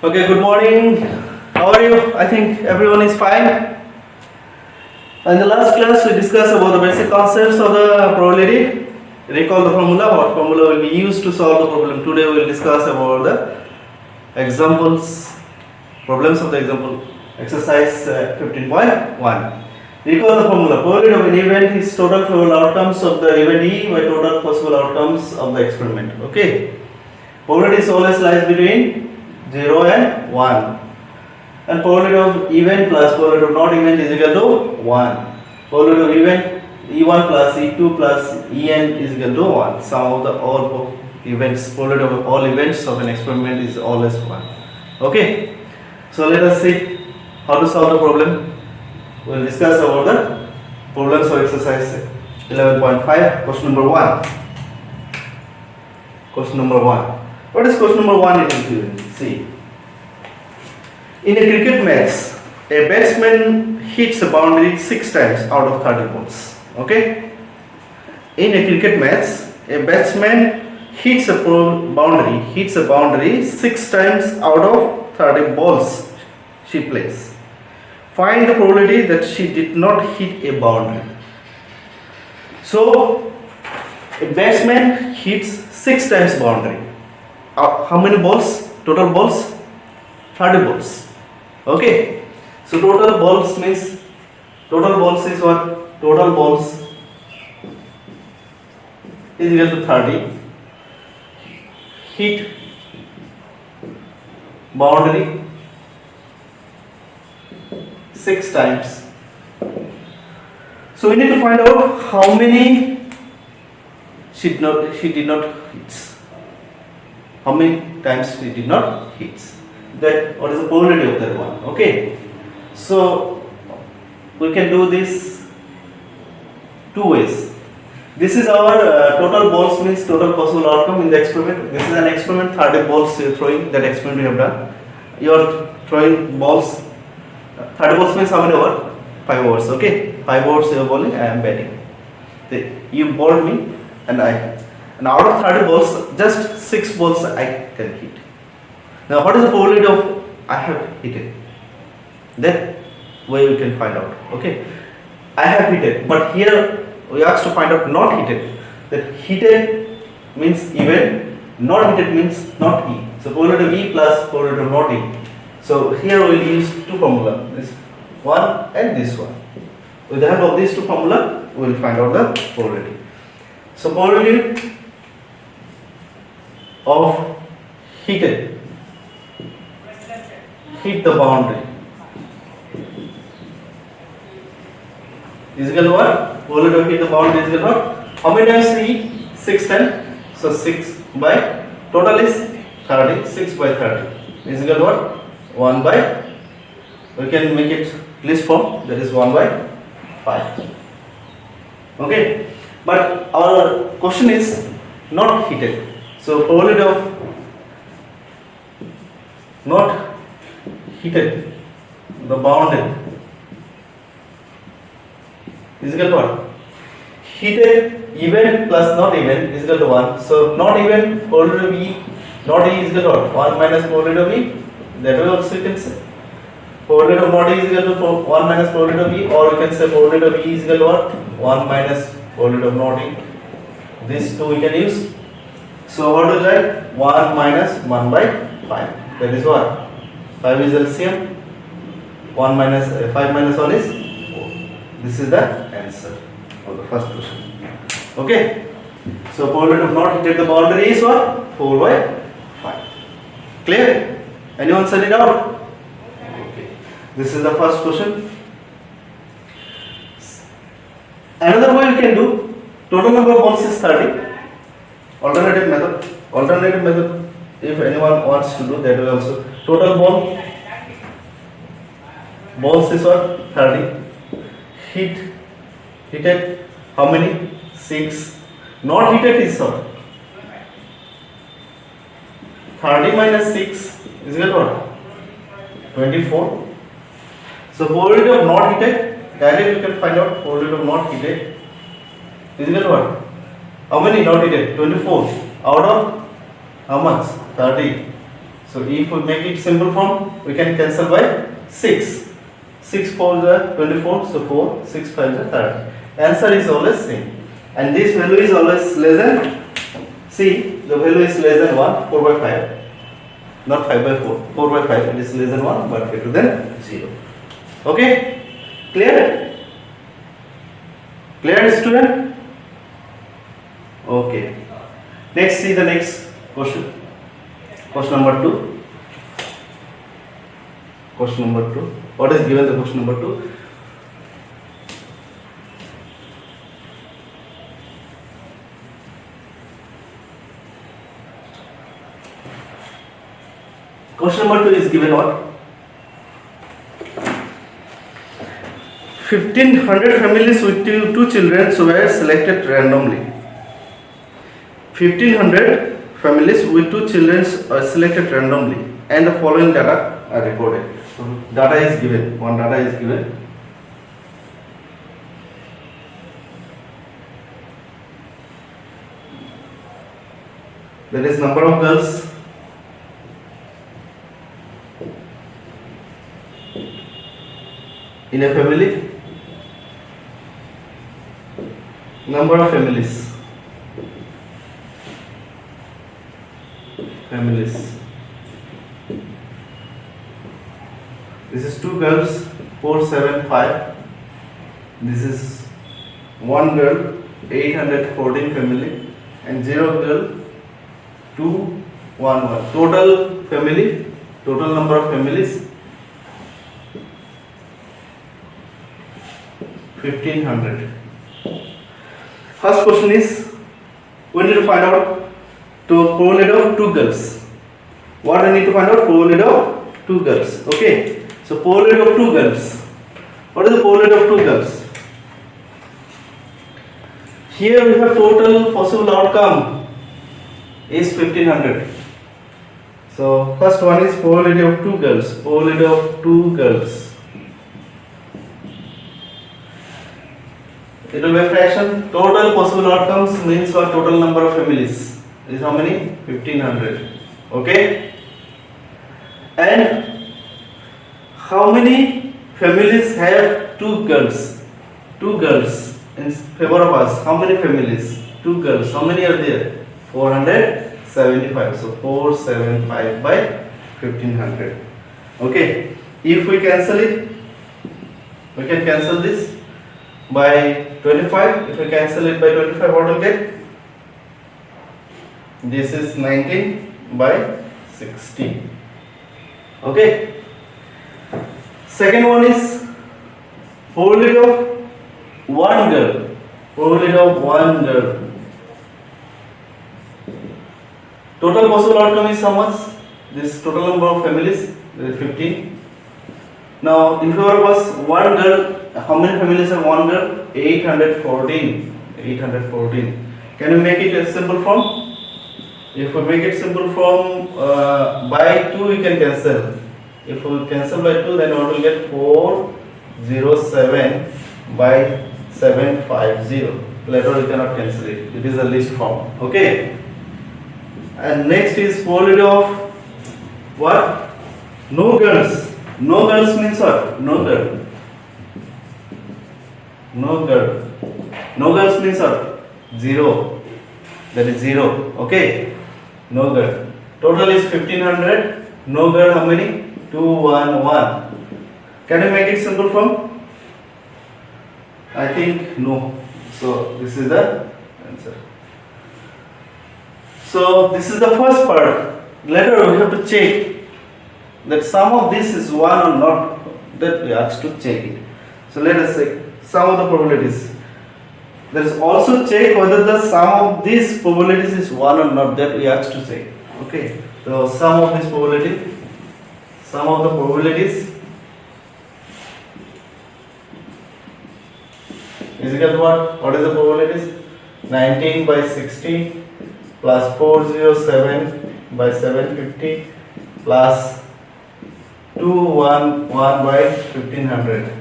Okay, good morning. How are you? I think everyone is fine. In the last class, we discussed about the basic concepts of the probability. Recall the formula. What formula will be used to solve the problem? Today, we will discuss about the examples, problems of the example. Exercise 15.1. Recall the formula. Probability of an event is total probable outcomes of the event E by total possible outcomes of the experiment. Okay. Probability is always lies between 0 and 1. And probability of event plus probability of not event is equal to 1. Probability of event E1 plus E2 plus En is equal to 1. Sum of the all events, probability of all events of an experiment is always 1. Okay. So let us see how to solve the problem. We will discuss about the problems of exercise 11.5. Question number 1. Question number 1. What is question number 1 it is given? See. In a cricket match, a batsman hits a boundary 6 times out of 30 balls. Okay? In a cricket match, a batsman hits a boundary 6 times out of 30 balls she plays. Find the probability that she did not hit a boundary. So, a batsman hits 6 times boundary. How many balls? Total balls? 30 balls. Okay. So total balls means total balls is what? Total balls is equal to 30. Hit boundary 6 times. So we need to find out how many she did not hit. How many times she did not hit. That what is the probability of that one? Okay. So we can do this 2 ways. This is our total balls means total possible outcome in the experiment. This is an experiment, 30 balls you are throwing, that experiment we have done. You are throwing balls, 30 balls means how many over? 5 overs, okay? 5 overs you are bowling, I am batting. You bowled me and out of 30 balls, just 6 balls I can hit. Now what is the probability of I have hit it? That way we can find out. Okay. I have hit it, but here we asked to find out not hit it. That hit it means even, not hit it means not E. So probability of E plus probability of not E. So here we will use 2 formula. This one and this one. With the help of these 2 formula, we will find out the probability. So probability of hit the boundary is equal to what? Probability of hit the boundary is equal to what? How many times E? 6 times. So 6 by total is 30. 6 by 30 is equal to what? 1 by, we can make it list form, that is 1 by 5. Okay. But our question is not hit. So probability of not hit the boundary is equal to what? Hit even plus not even is equal to 1. So not even probability of E, not E is equal to what? 1 minus probability of E. That way also you can say. Probability of not E is equal to 1 minus probability of E, or you can say probability of E is equal to what? 1 minus probability of not E. These 2 we can use. So what is that? 1 minus 1 by 5. That is what? 5 is LCM. 1 minus 5 minus 1 is 4. This is the answer of the first question. Okay. So probability of not hit the boundary is what? 4 by 5. Clear? Anyone send it out? Okay. This is the first question. Another way we can do, total number of balls is 30. Alternative method, if anyone wants to do that way also. Total balls is what? 30. Hit how many? 6. Not hit is what? 30 minus 6 is equal to what? 24. So probability of not hit, directly you can find out probability of not hit is equal to what? How many not hit? 24. Out of how much? 30. So if we make it simple form, we can cancel by 6. 6 4 is 24, so 4, 6 5 is 30. Answer is always same. And this value is always less than, see, the value is less than 1, 4 by 5. Not 5 by 4, 4 by 5, it is less than 1 but greater than 0. Okay? Clear? Clear, student? Okay. Next, see the next question. Question number 2. Question number 2. What is given the question number 2? Question number 2 is given what? 1500 families with two children were selected randomly. 1500 families with two children are selected randomly and the following data are recorded. So data is given, one data is given. There is number of girls in a family, number of families. This is 2 girls, 4, 7, 5. This is 1 girl, 814 family, and 0 girl, 2, 1, 1. Total family, total number of families 1500. First question is, we need to find out probability of 2 girls. What I need to find out? Probability of 2 girls. Okay. So probability of 2 girls. What is the probability of 2 girls? Here we have total possible outcome is 1500. So first one is probability of 2 girls. Probability of 2 girls. It will be a fraction. Total possible outcomes means what? Total number of families is how many? 1500. Okay. And how many families have 2 girls? 2 girls in favor of us. How many families? 2 girls. How many are there? 475. So 475 by 1500. Okay. If we cancel it, we can cancel this by 25. If we cancel it by 25, what will get? This is 19 by 60. Okay. Second one is probability of 1 girl. Probability of 1 girl. Total possible outcome is how much? This total number of families is 15. Now in favor of us 1 girl. How many families have 1 girl? 814. 814. Can you make it a simple form? If we make it simple form, by 2 we can cancel. If we cancel by 2, then what will get? 407 by 750. Later we cannot cancel it. It is a list form. Okay. And next is probability of what? No girls. No girls means what? No girl. No girl. No girls means what? 0. That is 0. Okay. No girl. Total is 1500. No girl how many? 211. Can you make it simple form? I think no. So this is the answer. So this is the first part. Later we have to check that sum of this is 1 or not. That we asked to check it. So let us say sum of the probabilities. There is also check whether the sum of these probabilities is 1 or not. That we asked to check. Okay. So sum of this probability. Sum of the probabilities is equal to what? What is the probabilities? 19 by 60 plus 407 by 750 plus 211 by 1500.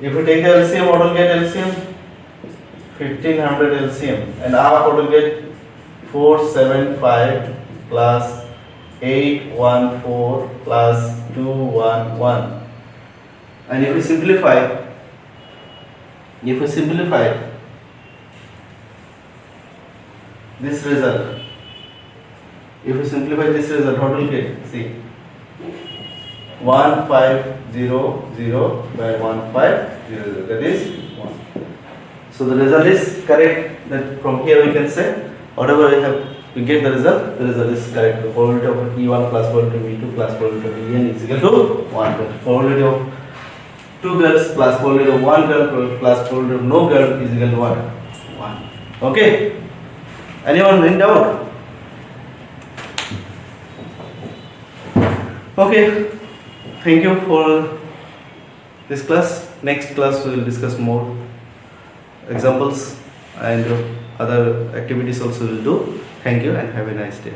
If we take the LCM, what will get LCM? 1500 LCM. And R what will get? 475 plus 8 1 4 plus 2 1 1. And if we simplify this result, what will get? See, 1500 by 1500, that is 1. So the result is correct. That from here we can say whatever we get the result is correct. The probability of E1 plus probability of E2 plus probability of En is equal to 1. The probability of 2 girls plus probability of 1 girl plus probability of no girl is equal to what? 1. Okay. Anyone in doubt? Okay. Thank you for this class. Next class we will discuss more examples and other activities also will do. Thank you and have a nice day.